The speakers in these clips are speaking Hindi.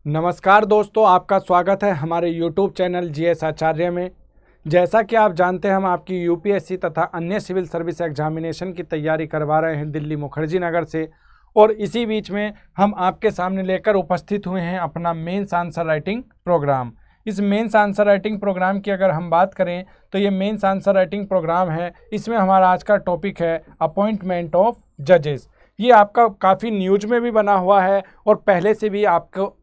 नमस्कार दोस्तों, आपका स्वागत है हमारे YouTube चैनल जीएस आचार्य में। जैसा कि आप जानते हैं, हम आपकी यूपीएससी तथा अन्य सिविल सर्विस एग्जामिनेशन की तैयारी करवा रहे हैं दिल्ली मुखर्जी नगर से। और इसी बीच में हम आपके सामने लेकर उपस्थित हुए हैं अपना मेंस आंसर राइटिंग प्रोग्राम। इस मेंस आंसर राइटिंग प्रोग्राम की अगर हम बात करें तो ये मेंस आंसर राइटिंग प्रोग्राम है। इसमें हमारा आज का टॉपिक है अपॉइंटमेंट ऑफ जजेस। ये आपका काफ़ी न्यूज में भी बना हुआ है और पहले से भी आपको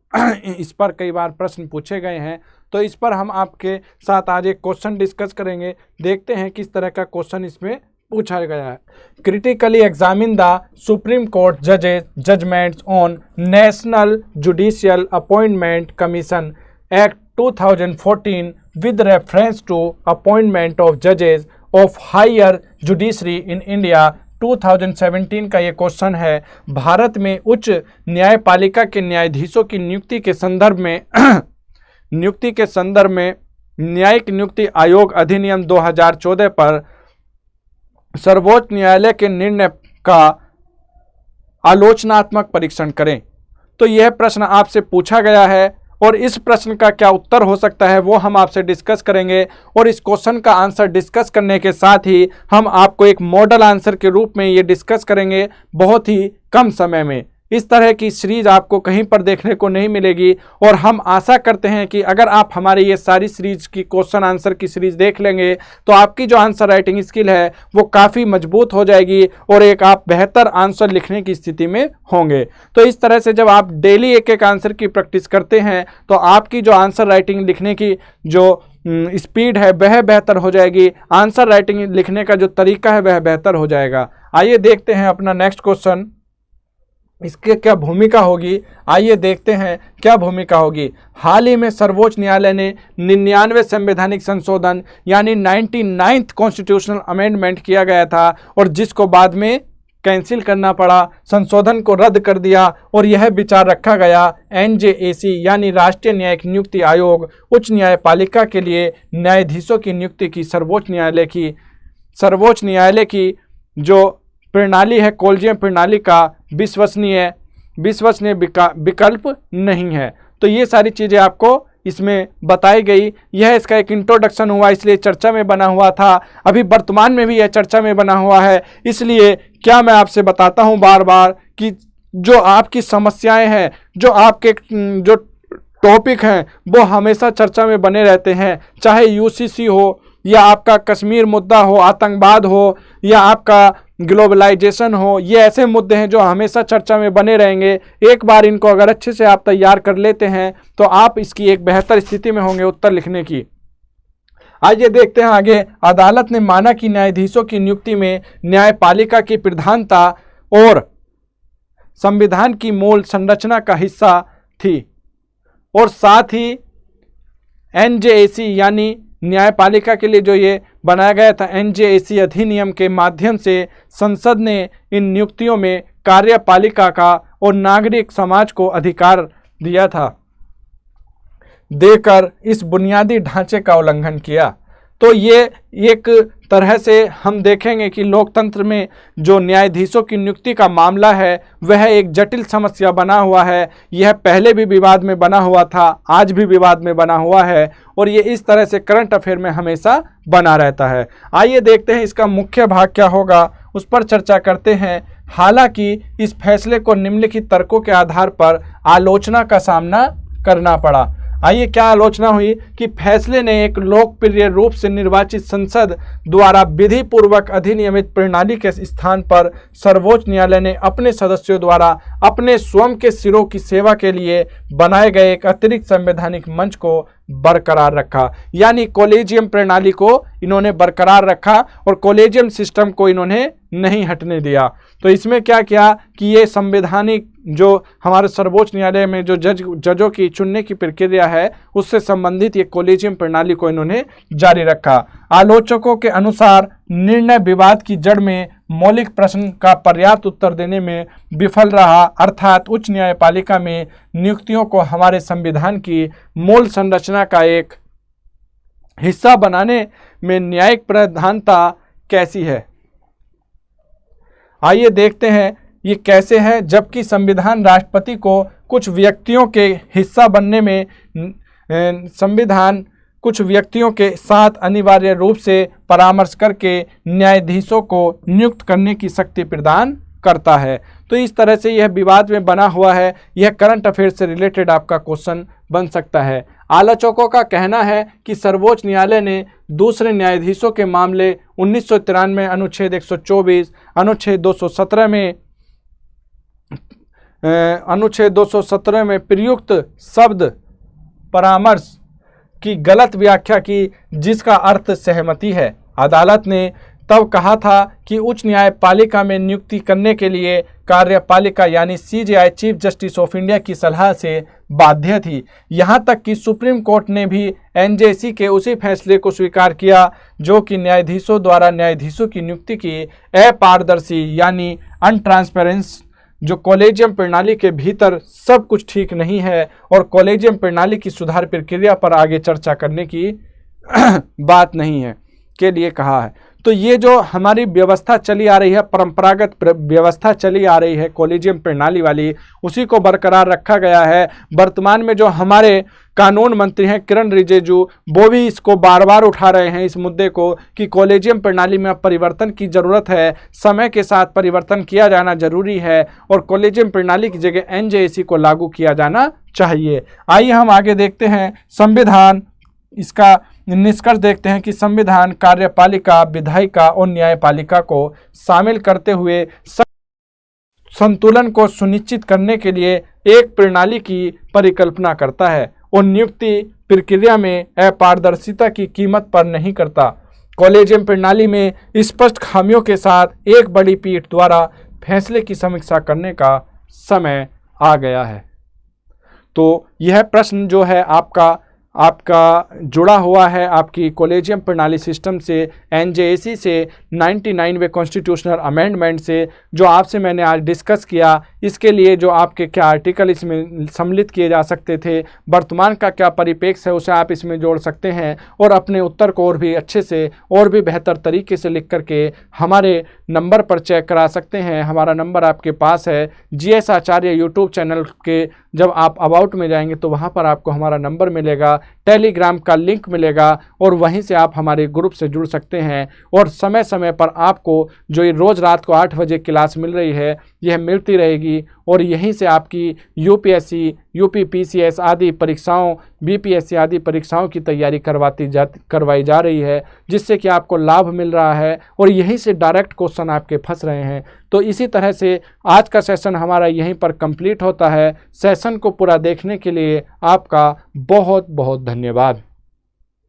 इस पर कई बार प्रश्न पूछे गए हैं। तो इस पर हम आपके साथ आज एक क्वेश्चन डिस्कस करेंगे। देखते हैं किस तरह का क्वेश्चन इसमें पूछा गया है। Critically examine the Supreme Court जजेस judgements on National Judicial Appointment Commission Act 2014 with reference to appointment of judges of higher judiciary in India 2017 का ये क्वेश्चन है। भारत में उच्च न्यायपालिका के न्यायाधीशों की नियुक्ति के संदर्भ में न्यायिक नियुक्ति आयोग अधिनियम 2014 पर सर्वोच्च न्यायालय के निर्णय का आलोचनात्मक परीक्षण करें। तो यह प्रश्न आपसे पूछा गया है और इस प्रश्न का क्या उत्तर हो सकता है वो हम आपसे डिस्कस करेंगे। और इस क्वेश्चन का आंसर डिस्कस करने के साथ ही हम आपको एक मॉडल आंसर के रूप में ये डिस्कस करेंगे बहुत ही कम समय में। इस तरह की सीरीज आपको कहीं पर देखने को नहीं मिलेगी और हम आशा करते हैं कि अगर आप हमारे ये सारी सीरीज की क्वेश्चन आंसर की सीरीज देख लेंगे तो आपकी जो आंसर राइटिंग स्किल है वो काफ़ी मजबूत हो जाएगी और एक आप बेहतर आंसर लिखने की स्थिति में होंगे। तो इस तरह से जब आप डेली एक एक आंसर की प्रैक्टिस करते हैं तो आपकी जो आंसर राइटिंग लिखने की जो स्पीड है वह बेहतर हो जाएगी। आंसर राइटिंग लिखने का जो तरीका है वह बेहतर हो जाएगा। आइए देखते हैं अपना नेक्स्ट क्वेश्चन, इसके क्या भूमिका होगी। आइए देखते हैं क्या भूमिका होगी। हाल ही में सर्वोच्च न्यायालय ने 99वें संवैधानिक संशोधन यानी 99th कॉन्स्टिट्यूशनल अमेंडमेंट किया गया था और जिसको बाद में कैंसिल करना पड़ा, संशोधन को रद्द कर दिया और यह विचार रखा गया NJAC यानी राष्ट्रीय न्यायिक नियुक्ति आयोग उच्च न्यायपालिका के लिए न्यायाधीशों की नियुक्ति की सर्वोच्च न्यायालय की जो प्रणाली है कॉलेजियम प्रणाली का विश्वसनीय विकल्प नहीं है। तो ये सारी चीज़ें आपको इसमें बताई गई। यह इसका एक इंट्रोडक्शन हुआ, इसलिए चर्चा में बना हुआ था। अभी वर्तमान में भी यह चर्चा में बना हुआ है। इसलिए क्या मैं आपसे बताता हूँ बार बार कि जो आपकी समस्याएं हैं, जो आपके जो टॉपिक हैं वो हमेशा चर्चा में बने रहते हैं। चाहे UCC हो या आपका कश्मीर मुद्दा हो, आतंकवाद हो या आपका ग्लोबलाइजेशन हो, ये ऐसे मुद्दे हैं जो हमेशा चर्चा में बने रहेंगे। एक बार इनको अगर अच्छे से आप तैयार कर लेते हैं तो आप इसकी एक बेहतर स्थिति में होंगे उत्तर लिखने की। आइए देखते हैं आगे। अदालत ने माना कि न्यायाधीशों की नियुक्ति में न्यायपालिका की प्रधानता और संविधान की मूल संरचना का हिस्सा थी और साथ ही NJAC यानी न्यायपालिका के लिए जो ये बनाया गया था NJAC अधिनियम के माध्यम से संसद ने इन नियुक्तियों में कार्यपालिका का और नागरिक समाज को अधिकार दिया था, देकर इस बुनियादी ढांचे का उल्लंघन किया। तो ये एक तरह से हम देखेंगे कि लोकतंत्र में जो न्यायाधीशों की नियुक्ति का मामला है वह एक जटिल समस्या बना हुआ है। यह पहले भी विवाद में बना हुआ था, आज भी विवाद में बना हुआ है और ये इस तरह से करंट अफेयर में हमेशा बना रहता है। आइए देखते हैं इसका मुख्य भाग क्या होगा, उस पर चर्चा करते हैं। हालांकि इस फैसले को निम्नलिखित तर्कों के आधार पर आलोचना का सामना करना पड़ा। आइए क्या आलोचना हुई कि फैसले ने एक लोकप्रिय रूप से निर्वाचित संसद द्वारा विधि पूर्वक अधिनियमित प्रणाली के स्थान पर सर्वोच्च न्यायालय ने अपने सदस्यों द्वारा अपने स्वयं के सिरों की सेवा के लिए बनाए गए एक अतिरिक्त संवैधानिक मंच को बरकरार रखा। यानी कॉलेजियम प्रणाली को इन्होंने बरकरार रखा और कॉलेजियम सिस्टम को इन्होंने नहीं हटने दिया। तो इसमें क्या किया कि ये संवैधानिक जो हमारे सर्वोच्च न्यायालय में जो जजों की चुनने की प्रक्रिया है उससे संबंधित ये कॉलेजियम प्रणाली को इन्होंने जारी रखा। आलोचकों के अनुसार निर्णय विवाद की जड़ में मौलिक प्रश्न का पर्याप्त उत्तर देने में विफल रहा, अर्थात उच्च न्यायपालिका में नियुक्तियों को हमारे संविधान की मूल संरचना का एक हिस्सा बनाने में न्यायिक प्रधानता कैसी है। आइए देखते हैं ये कैसे है। जबकि संविधान राष्ट्रपति को कुछ व्यक्तियों के हिस्सा बनने में संविधान कुछ व्यक्तियों के साथ अनिवार्य रूप से परामर्श करके न्यायाधीशों को नियुक्त करने की शक्ति प्रदान करता है। तो इस तरह से यह विवाद में बना हुआ है, यह करंट अफेयर से रिलेटेड आपका क्वेश्चन बन सकता है। आलोचकों का कहना है कि सर्वोच्च न्यायालय ने दूसरे न्यायाधीशों के मामले 1993 अनुच्छेद 124, अनुच्छेद 217 में प्रयुक्त शब्द परामर्श की गलत व्याख्या की, जिसका अर्थ सहमति है। अदालत ने तब कहा था कि उच्च न्यायपालिका में नियुक्ति करने के लिए कार्यपालिका यानी CJI chief justice of India की सलाह से बाध्य थी। यहाँ तक कि सुप्रीम कोर्ट ने भी एनजेसी के उसी फैसले को स्वीकार किया जो कि न्यायाधीशों द्वारा न्यायाधीशों की नियुक्ति की अपारदर्शी यानी अनट्रांसपेरेंस, जो कॉलेजियम प्रणाली के भीतर सब कुछ ठीक नहीं है और कॉलेजियम प्रणाली की सुधार प्रक्रिया पर आगे चर्चा करने की बात नहीं है के लिए कहा है। तो ये जो हमारी व्यवस्था चली आ रही है, परंपरागत व्यवस्था चली आ रही है कॉलेजियम प्रणाली वाली, उसी को बरकरार रखा गया है। वर्तमान में जो हमारे कानून मंत्री हैं किरण रिजिजू, वो भी इसको बार बार उठा रहे हैं इस मुद्दे को कि कॉलेजियम प्रणाली में अब परिवर्तन की ज़रूरत है, समय के साथ परिवर्तन किया जाना जरूरी है और कॉलेजियम प्रणाली की जगह एनजेसी को लागू किया जाना चाहिए। आइए हम आगे देखते हैं संविधान, इसका निष्कर्ष देखते हैं कि संविधान कार्यपालिका, विधायिका और न्यायपालिका को शामिल करते हुए संतुलन को सुनिश्चित करने के लिए एक प्रणाली की परिकल्पना करता है और नियुक्ति प्रक्रिया में अपारदर्शिता की कीमत पर नहीं करता। कॉलेजियम प्रणाली में स्पष्ट खामियों के साथ एक बड़ी पीठ द्वारा फैसले की समीक्षा करने का समय आ गया है। तो यह प्रश्न जो है आपका जुड़ा हुआ है आपकी कॉलेजियम प्रणाली सिस्टम से, एनजेसी से, 99वें कॉन्स्टिट्यूशनल अमेंडमेंट से, जो आपसे मैंने आज डिस्कस किया। इसके लिए जो आपके क्या आर्टिकल इसमें सम्मिलित किए जा सकते थे, वर्तमान का क्या परिप्रेक्ष्य है, उसे आप इसमें जोड़ सकते हैं और अपने उत्तर को और भी अच्छे से और भी बेहतर तरीके से लिख करके हमारे नंबर पर चेक करा सकते हैं। हमारा नंबर आपके पास है। जीएस आचार्य यूट्यूब चैनल के जब आप अबाउट में जाएंगे तो वहाँ पर आपको हमारा नंबर मिलेगा, टेलीग्राम का लिंक मिलेगा और वहीं से आप हमारे ग्रुप से जुड़ सकते हैं। और समय समय पर आपको जो ये रोज़ रात को 8 बजे क्लास मिल रही है, यह मिलती रहेगी और यहीं से आपकी यूपीएससी, यूपीपीसीएस आदि परीक्षाओं, बीपीएससी आदि परीक्षाओं की तैयारी करवाई जा रही है, जिससे कि आपको लाभ मिल रहा है और यहीं से डायरेक्ट क्वेश्चन आपके फंस रहे हैं। तो इसी तरह से आज का सेशन हमारा यहीं पर कंप्लीट होता है। सेशन को पूरा देखने के लिए आपका बहुत बहुत धन्यवाद।